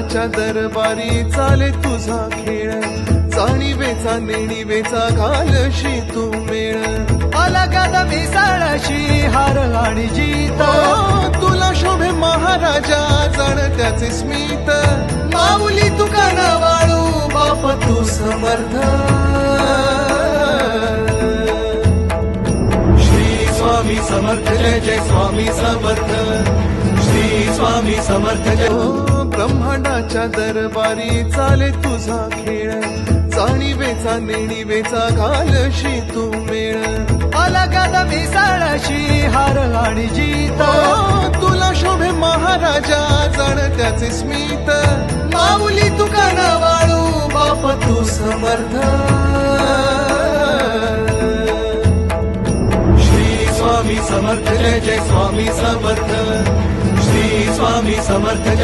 ब्रह्मांडाच्या दरबारी चाले तुझा खेळ, जाणीवेचा नेणीवेचा घालशी तू मेळ, अलगद मिसळशी हार आणि जीत, तुला शोभे महाराजा जाण त्याचे स्मित, माऊली तुका न वाळू बाप तू समर्थ, श्री स्वामी समर्थ जय जय स्वामी समर्थ, श्री स्वामी समर्थ जय. ब्रह्मांडाच्या दरबारी चाले तुझा खेळ, जाणीवेचा नेणीवेचा घालशी तू मेळ, अलगद मिसळशी हार आणि जीत, तुला शोभे महाराजा जाण त्याचे स्मित, माऊली तुका न वाळू बाप तू समर्थ, श्री स्वामी समर्थ जय जय स्वामी समर्थ, श्री स्वामी समर्थ जय.